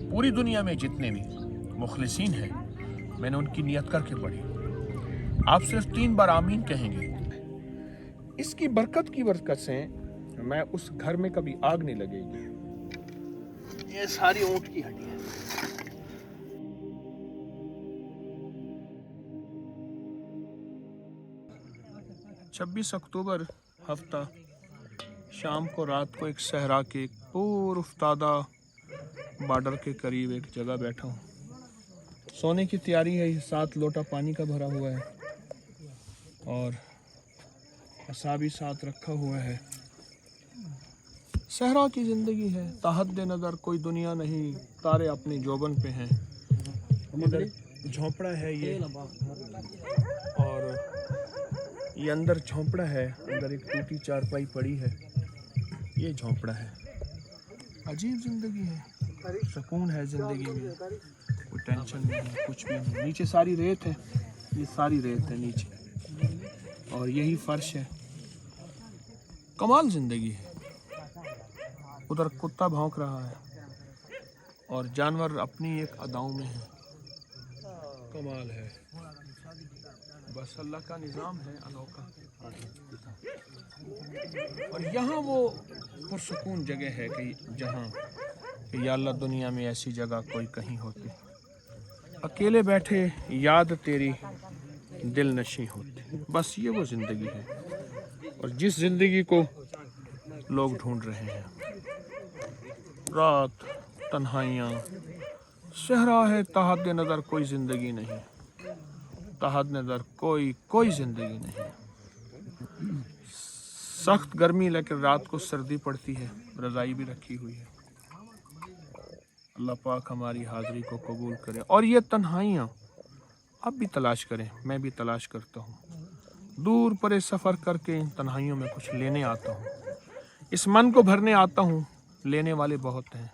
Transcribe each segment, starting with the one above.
पूरी दुनिया में जितने भी मुखलिसीन हैं, मैंने उनकी नियत करके पढ़ी। आप सिर्फ 3 बार आमीन कहेंगे, इसकी बरकत से मैं उस घर में कभी आग नहीं लगेगी। ये सारी ऊंट की हड्डी है। छब्बीस अक्टूबर हफ्ता शाम को रात को एक सहरा के पूर उफ्तादा बॉर्डर के करीब एक जगह बैठा हूँ। सोने की तैयारी है, 7 लोटा पानी का भरा हुआ है और असा भी साथ रखा हुआ है। सहरा की ज़िंदगी है, ताहद नज़र कोई दुनिया नहीं, तारे अपनी जोबन पे हैं। इधर झोंपड़ा है ये, और ये अंदर झोंपड़ा है, अंदर एक टूटी चारपाई पड़ी है, ये झोंपड़ा है। अजीब ज़िंदगी है, सुकून है ज़िंदगी में, कोई टेंशन नहीं, कुछ भी नहीं। नीचे सारी रेत है, ये सारी रेत है नीचे, और यही फर्श है। कमाल ज़िंदगी है। उधर कुत्ता भौंक रहा है और जानवर अपनी एक अदाओं में है। कमाल है, बस अल्लाह का निज़ाम है अनोखा। और यहाँ वो पुरसुकून जगह है कि जहाँ कि या अल्लाह दुनिया में ऐसी जगह कोई कहीं होती। अकेले बैठे याद तेरी दिल नशी होती। बस ये वो ज़िंदगी है, और जिस ज़िंदगी को लोग ढूंढ रहे हैं। रात, तन्हाइयाँ, सहरा है, ताहद नज़र कोई ज़िंदगी नहीं, ताहद नज़र कोई ज़िंदगी नहीं। सख्त गर्मी, लेकिन रात को सर्दी पड़ती है, रज़ाई भी रखी हुई है। अल्लाह पाक हमारी हाज़री को कबूल करे। और ये तन्हाइयाँ अब भी तलाश करें, मैं भी तलाश करता हूँ। दूर परे सफ़र करके इन तन्हाइयों में कुछ लेने आता हूँ। इस मन को भरने आता हूँ, लेने वाले बहुत हैं।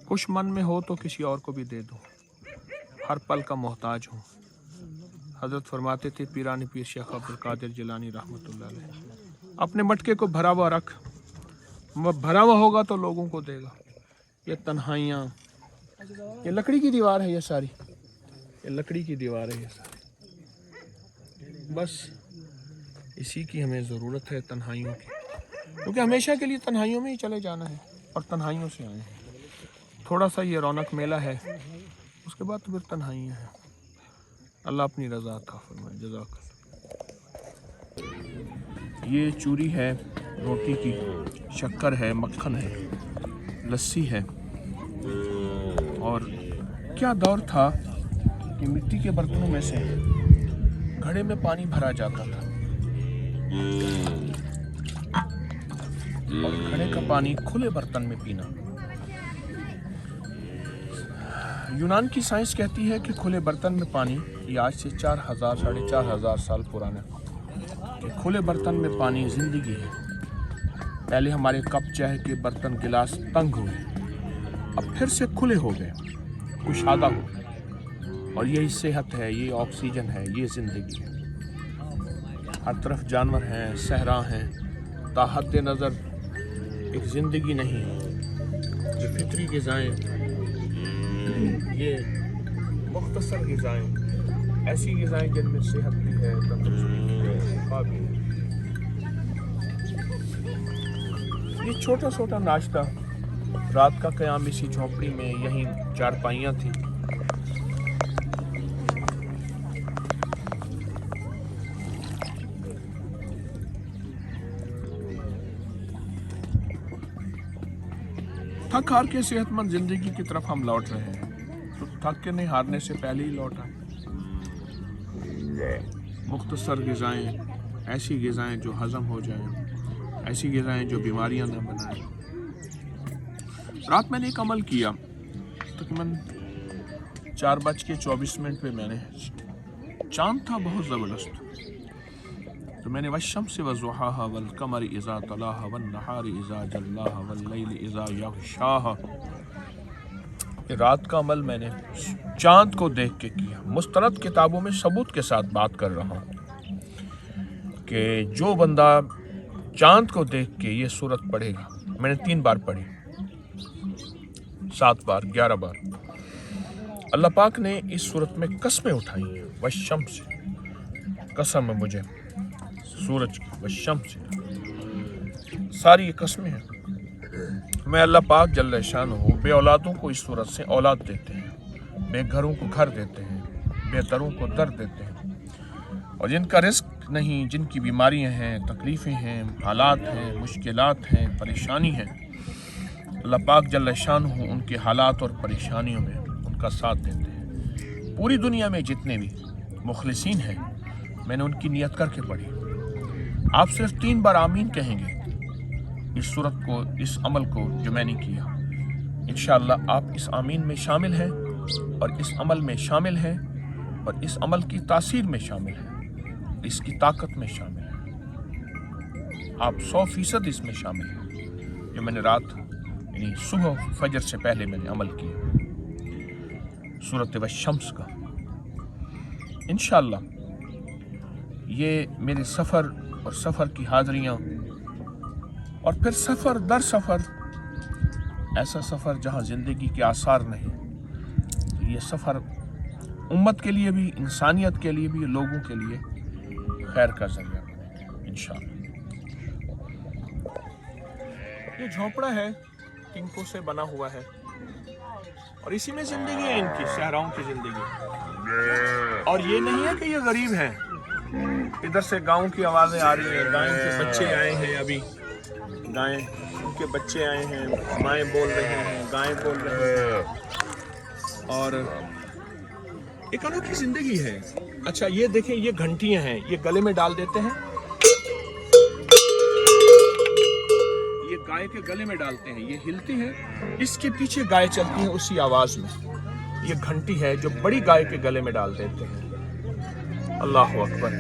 कुछ मन में हो तो किसी और को भी दे दूँ, हर पल का मोहताज हूँ। हज़रत फरमाते थे पीरानी पीर शेख अब्दुल कादिर जिलानी रहमतुल्लाह अलैह, अपने मटके को भरा हुआ रख, भरा हुआ होगा तो लोगों को देगा। ये तन्हाइयाँ, ये लकड़ी की दीवार है, ये सारी ये लकड़ी की दीवार है, ये सारी। बस इसी की हमें ज़रूरत है, तन्हाइयों की, क्योंकि हमेशा के लिए तन्हाइयों में ही चले जाना है और तन्हाइयों से आए हैं। थोड़ा सा ये रौनक मेला है, उसके बाद तो फिर तन्हाइयाँ हैं। अल्लाह अपनी रज़ा अता फरमाए। जज़ाक। ये चूरी है रोटी की, शक्कर है, मक्खन है, लस्सी है। और क्या दौर था कि मिट्टी के बर्तनों में से घड़े में पानी भरा जाता था, और घड़े का पानी खुले बर्तन में पीना। यूनान की साइंस कहती है कि खुले बर्तन में पानी, ये आज से 4000 साढ़े 4000 साल पुराना, कि खुले बर्तन में पानी ज़िंदगी है। पहले हमारे कप चाय के बर्तन गिलास तंग हुए, अब फिर से खुले हो गए, कुशादा हो। और यही सेहत है, ये ऑक्सीजन है, ये ज़िंदगी है। हर तरफ जानवर हैं, सहरा हैं, ताहद नज़र एक ज़िंदगी नहीं है। ये फितरी ग़िज़ाएँ, ये मुख्तसर ग़िज़ाएँ, ऐसी ग़िज़ाएँ जिनमें सेहत भी है, तंदुरुस्ती भी है, शिफा भी है। ये छोटा छोटा नाश्ता, रात का क़याम इसी झोंपड़ी में, यहीं चारपाइयाँ थी। थक हार के सेहतमंद ज़िंदगी की तरफ हम लौट रहे हैं, तो थक के नहीं, हारने से पहले ही लौटा। मुख्तसर ग़िज़ाएँ, ऐसी ग़िज़ाएँ जो हज़म हो जाएं, ऐसी ग़िज़ाएँ जो बीमारियां न बनाएं। रात मैंने एक अमल किया, तकरीबन 4:24 पे मैंने, चाँद था बहुत ज़बरदस्त, तो मैंने वश्शम्सि वज़ुहाहा वल क़मरि इज़ा तलाहा वन नहारि इज़ा जल्लाहा वल लैलि इज़ा यग़शाहा। रात का अमल मैंने चाँद को देख के किया। मुस्तनद किताबों में सबूत के साथ बात कर रहा हूँ कि जो बंदा चाँद को देख के ये सूरत पढ़ेगा, मैंने 3 बार पढ़ी, 7 बार 11 बार अल्लाह पाक ने इस सूरत में कस्में उठाई हैं। वशम्स से कसम है मुझे सूरज की, वशम्स से सारी ये कस्में हैं। मैं अल्लाह पाक जल्ल शानहू बे औलादों को इस सूरत से औलाद देते हैं, बेघरों को घर देते हैं, बेदरों को दर देते हैं, और जिनका रिस्क नहीं, जिनकी बीमारियां हैं, तकलीफ़ें हैं, हालात हैं, मुश्किलात हैं, परेशानी हैं, अल्लाह पाक जल्ल शानहू उनके हालात और परेशानियों में उनका साथ देते हैं। पूरी दुनिया में जितने भी मुखलिसीन हैं, मैंने उनकी नियत करके पढ़ी। आप सिर्फ 3 बार आमीन कहेंगे इस सूरत को, इस अमल को जो मैंने किया। इंशाअल्लाह आप इस आमीन में शामिल हैं और इस अमल में शामिल हैं और इस अमल की तासीर में शामिल हैं, इसकी ताकत में शामिल हैं। आप 100% इसमें शामिल हैं जो मैंने रात यानी सुबह फजर से पहले मैंने अमल किया सूरत वशम्स का। इंशाअल्लाह ये मेरे सफ़र और सफ़र की हाज़रियाँ और फिर सफ़र दर सफ़र, ऐसा सफ़र जहाँ ज़िंदगी के आसार नहीं, तो ये सफ़र उम्मत के लिए भी, इंसानियत के लिए भी, लोगों के लिए खैर का ज़रिया बनेगा इंशाअल्लाह। ये झोंपड़ा है, टिंकों से बना हुआ है और इसी में ज़िंदगी है इनकी, सहराओं की ज़िंदगी। और ये नहीं है कि ये गरीब हैं। इधर से गाँव की आवाज़ें आ रही हैं, गाय के बच्चे आए हैं, अभी गाय उनके बच्चे आए हैं, माएँ बोल रही हैं, गाय बोल रही हैं, और एक अनोखी जिंदगी है। अच्छा ये देखें, ये घंटियां हैं, ये गले में डाल देते हैं, ये गाय के गले में डालते हैं, ये हिलती है, इसके पीछे गाय चलती है उसी आवाज में। ये घंटी है जो बड़ी गाय के गले में डाल देते हैं। अल्लाह अकबर।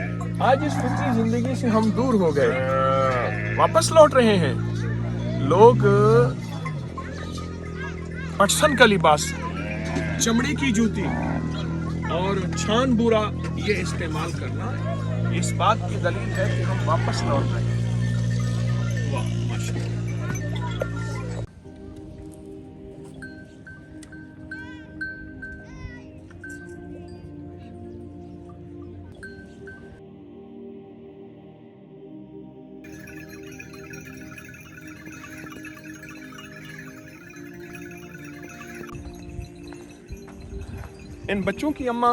आज इस फितरी जिंदगी से हम दूर हो गए, वापस लौट रहे हैं। लोग पटसन का लिबास, चमड़ी की जूती और छान बूरा ये इस्तेमाल करना इस बात की दलील है कि हम वापस लौट रहे हैं। वाह माशाअल्लाह। इन बच्चों की अम्मा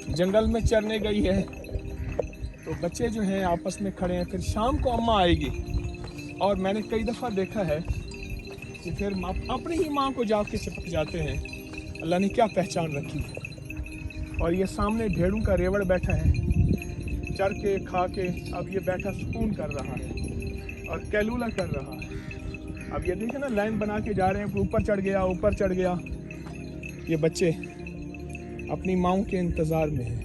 जंगल में चरने गई है, तो बच्चे जो हैं आपस में खड़े हैं। फिर शाम को अम्मा आएगी, और मैंने कई दफ़ा देखा है कि फिर अपनी ही माँ को जाके चिपक जाते हैं। अल्लाह ने क्या पहचान रखी है। और ये सामने भेड़ों का रेवड़ बैठा है, चर के खा के अब ये बैठा सुकून कर रहा है और कैलूला कर रहा है। अब ये देखें ना, लाइन बना के जा रहे हैं, ऊपर चढ़ गया, ऊपर चढ़ गया। ये बच्चे अपनी माँओं के इंतज़ार में है।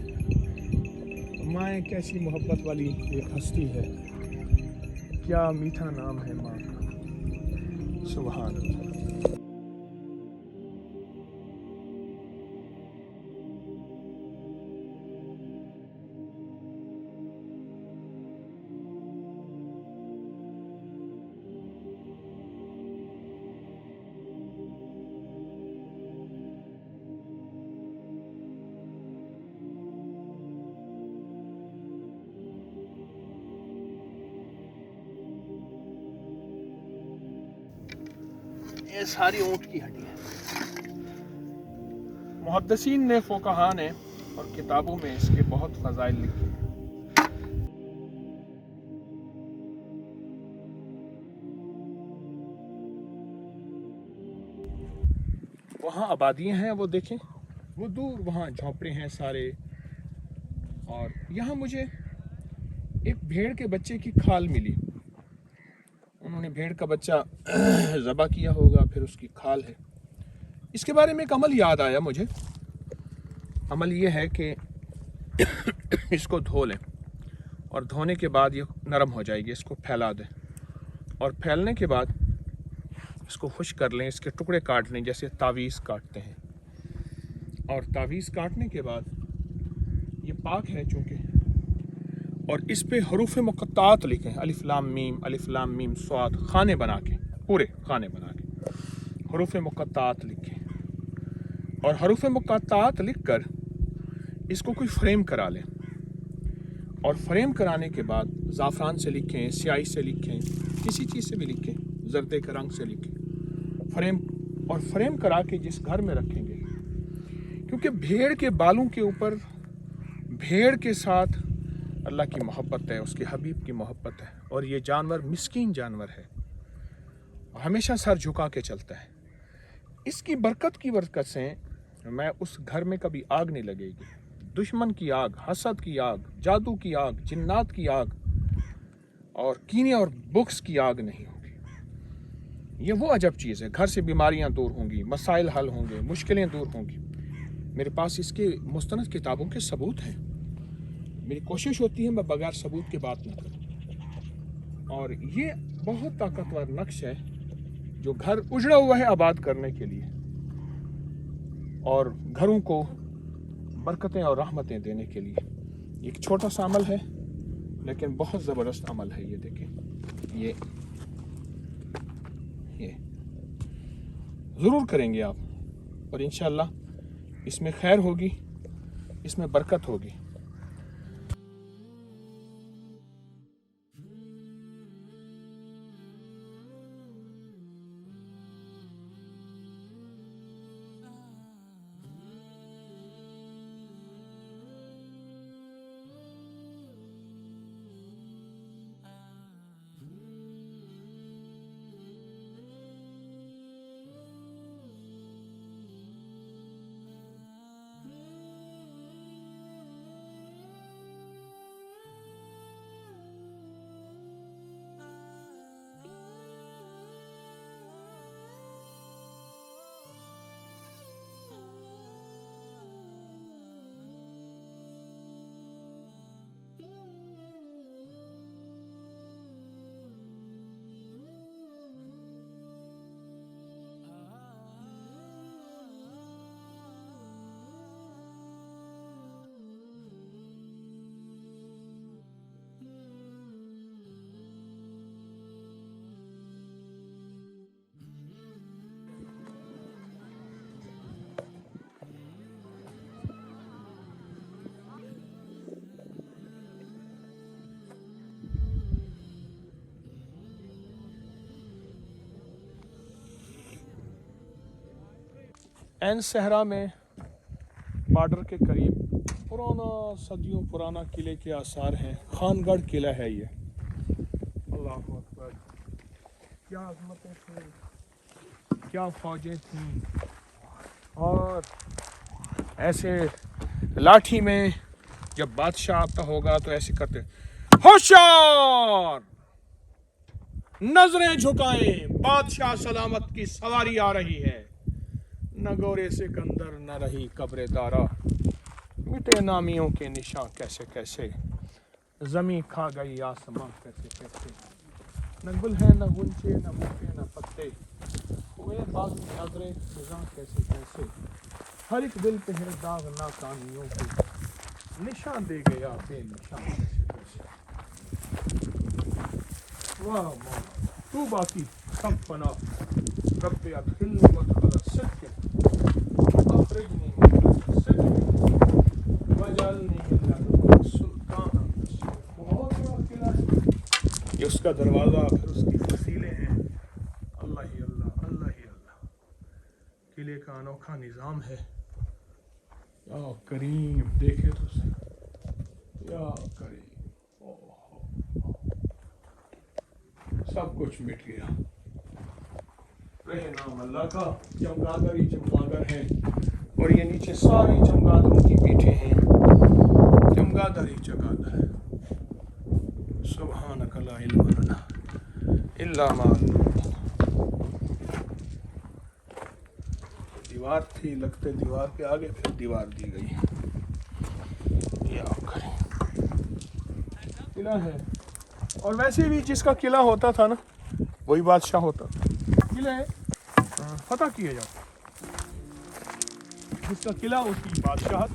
माँ कैसी मोहब्बत वाली एक हस्ती है, क्या मीठा नाम है माँ का, सुभान अल्लाह। ये सारी ऊँट की हड्डी है। मुहद्दिसीन ने, फुक़हा ने और किताबों में इसके बहुत फ़ज़ाइल लिखे हैं। वहाँ आबादियाँ हैं, वो देखें, वो दूर वहाँ झोंपड़े हैं सारे। और यहाँ मुझे एक भेड़ के बच्चे की खाल मिली। उन्होंने भेड़ का बच्चा ज़बा किया होगा, फिर उसकी खाल है। इसके बारे में एक अमल याद आया मुझे। अमल ये है कि इसको धो लें, और धोने के बाद ये नरम हो जाएगी, इसको फैला दें, और फैलने के बाद इसको खुश कर लें। इसके टुकड़े काट लें जैसे तावीज़ काटते हैं, और तावीज़ काटने के बाद ये पाक है चूँकि, और इस पे हरूफ मुक़त्तात लिखें, अलिफ लाम मीम, अलिफ लाम मीम स्वाद, खाने बना के, पूरे खाने बना के, حروف مقطعات لکھیں اور حروف مقطعات لکھ کر اس کو کوئی فریم کرا لیں اور فریم کرانے کے بعد زعفران سے لکھیں, سیاہی سے لکھیں, کسی چیز سے بھی لکھیں, زردے کے رنگ سے لکھیں, فریم کرا کے جس گھر میں رکھیں گے, کیونکہ بھیڑ کے بالوں کے اوپر بھیڑ کے ساتھ اللہ کی محبت ہے, اس کے حبیب کی محبت ہے, اور یہ جانور مسکین جانور ہے, ہمیشہ سر جھکا کے چلتا ہے. اس کی برکت سے میں اس گھر میں کبھی آگ نہیں لگے گی, دشمن کی آگ, حسد کی آگ, جادو کی آگ, جنات کی آگ اور کینے اور بغض کی آگ نہیں ہوگی. یہ وہ عجب چیز ہے. گھر سے بیماریاں دور ہوں گی, مسائل حل ہوں گے, مشکلیں دور ہوں گی. میرے پاس اس کے مستند کتابوں کے ثبوت ہیں. میری کوشش ہوتی ہے میں بغیر ثبوت کے بات نہ کروں, اور یہ بہت طاقتور نقش ہے جو گھر اجڑا ہوا ہے آباد کرنے کے لیے اور گھروں کو برکتیں اور رحمتیں دینے کے لیے. ایک چھوٹا سا عمل ہے لیکن بہت زبردست عمل ہے. یہ دیکھیں, یہ ضرور کریں گے آپ, اور انشاءاللہ اس میں خیر ہوگی, اس میں برکت ہوگی. این صحرا میں بارڈر کے قریب پرانا, صدیوں پرانا قلعے کے آثار ہیں. خان گڑھ قلعہ ہے یہ. اللہ اکبر, کیا عظمتیں تھیں, کیا فوجیں تھیں, اور ایسے لاٹھی میں جب بادشاہ آتا ہوگا تو ایسے کرتے, ہوشیار, نظریں جھکائیں, بادشاہ سلامت کی سواری آ رہی ہے. نہ گورے سکندر نہ رہی قبر دارا, مٹے نامیوں کے نشان کیسے کیسے, زمین کھا گئی آسمان کیسے کیسے. نہ گل ہے نہ گنچے نہ بوٹے نہ پتے, ہوئے باغ نظریں خزاں کیسے کیسے. ہر ایک دل پہ ہے داغ ناکامیوں کے, نشان دے گیا بے نشان کیسے کیسے. واہ واہ, تو باقی سب فنا, رب ادخلنی مدخل الصدق اخرجنی مخرج الصدق واجعلنی من لدنک سلطانا نصیرا. بہت بڑا قلعہ ہے, یہ اس کا دروازہ, پھر اس کی فصیلیں ہیں. اللہ ہی اللہ, اللہ ہی اللہ. قلعے کا انوکھا نظام ہے. یا کریم, دیکھے تو صحیح, یا کریم. سب کچھ مٹ گیا, رہے نام اللہ کا. چمگادر ہی چمگادر ہیں, اور یہ نیچے ساری چمگادروں کی پیٹھیں ہیں. چمگادر ہی چمگادر ہے. سبحانک لا علم لنا الا ما علمتنا. دیوار تھی, لگتے دیوار کے آگے پھر دیوار دی گئی. یا کریں, قلعہ ہے. اور ویسے بھی جس کا قلعہ ہوتا تھا نا وہی بادشاہ ہوتا تھا. قلعے فتح کیے جاتے, جس کا قلعہ اس کی بادشاہت.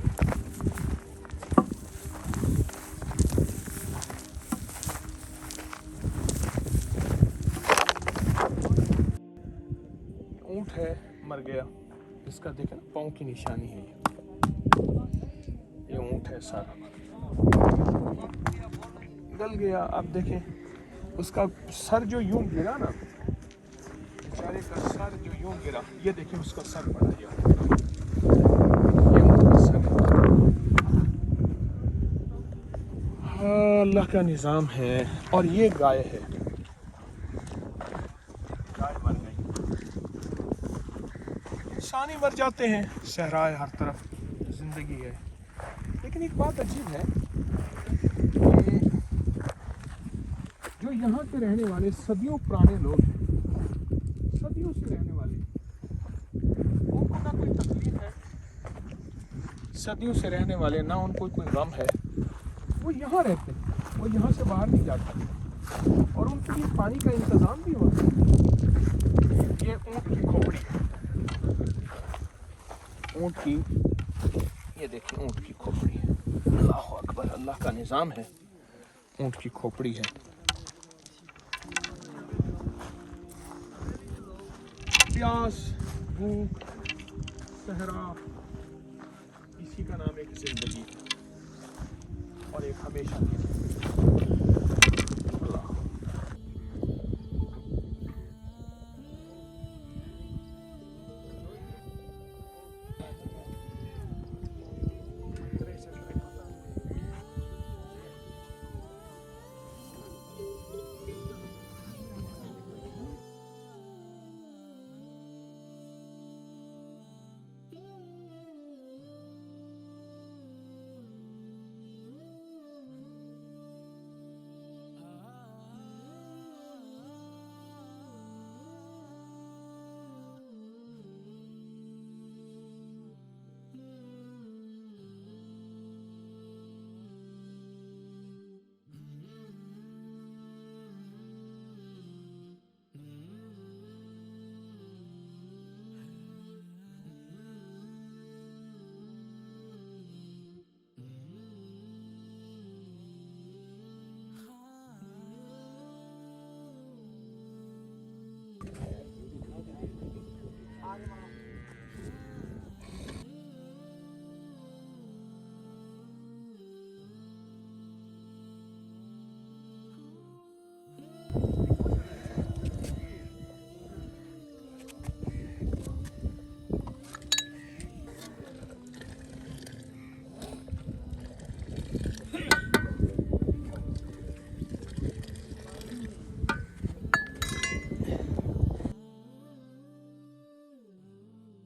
اونٹ ہے, گیا. اس کا دیکھیں نا پاؤں کی نشانی ہے. یہ اونٹ ہے سارا گل گیا. آپ دیکھیں اس کا سر جو یوں گرا نا, بیچارے کا سر جو یوں گرا, یہ دیکھیں اس کا سر پڑا گیا. اللہ کا نظام ہے. اور یہ گائے ہے, گائے مر گئی. انسان ہی مر جاتے ہیں, صحرا ہے ہر طرف, زندگی ہے. لیکن ایک بات عجیب ہے کہ جو یہاں کے رہنے والے صدیوں پرانے لوگ ہیں, صدیوں سے رہنے والے, ان کو نہ کوئی تکلیف ہے, صدیوں سے رہنے والے, نہ ان کو کوئی غم ہے. وہ یہاں رہتے ہیں, وہ یہاں سے باہر نہیں جاتے, اور ان کے لیے پانی کا انتظام بھی ہوتا ہے. یہ اونٹ کی کھوپڑی ہے, اونٹ کی, یہ دیکھیں اونٹ کی کھوپڑی ہے. اللہ اکبر, اللہ کا نظام ہے. اونٹ کی کھوپڑی ہے. پیاس, بھوک, صحرا, اسی کا نام ایک زندگی اور ایک ہمیشہ کی زندگی. اللہ.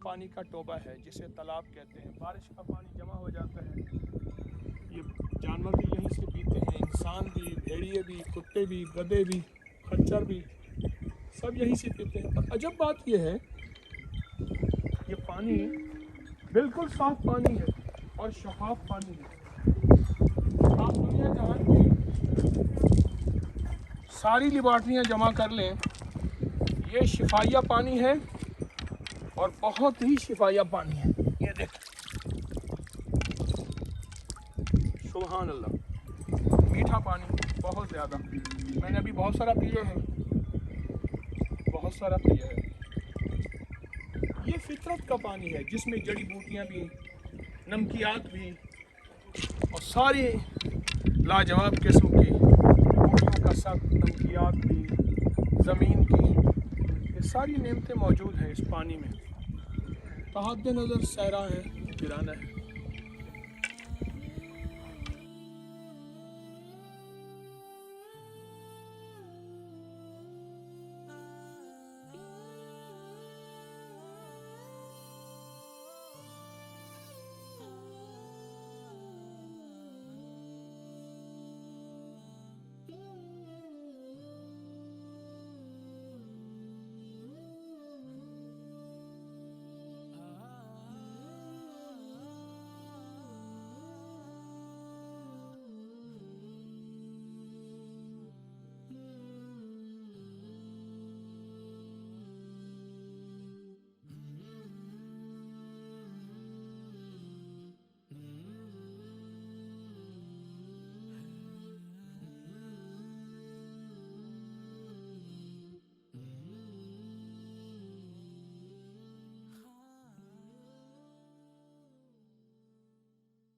پانی کا ٹوبہ ہے جسے تالاب کہتے ہیں. بارش کا پانی جمع ہو جاتا ہے. یہ جانور بھی یہیں سے پیتے ہیں, انسان بھی, بھیڑیے بھی, کتے بھی, گدھے بھی, خچر بھی, سب یہیں سے پیتے ہیں. اور عجب بات یہ ہے, یہ پانی بالکل صاف پانی ہے اور شفاف پانی ہے. آپ دنیا جہان کی ساری لیبارٹریاں جمع کر لیں, یہ شفائیہ پانی ہے اور بہت ہی شفائیہ پانی ہے. یہ دیکھیں, سبحان اللہ, میٹھا پانی بہت زیادہ. میں نے ابھی بہت سارا پیا ہے, بہت سارا پیا ہے. یہ فطرت کا پانی ہے جس میں جڑی بوٹیاں بھی, نمکیات بھی, اور ساری لاجواب قسم کی بوٹیوں کا سب, نمکیات بھی, زمین کی, یہ ساری نعمتیں موجود ہیں اس پانی میں. تحت نظر صحرا ہے, ویرانہ ہے.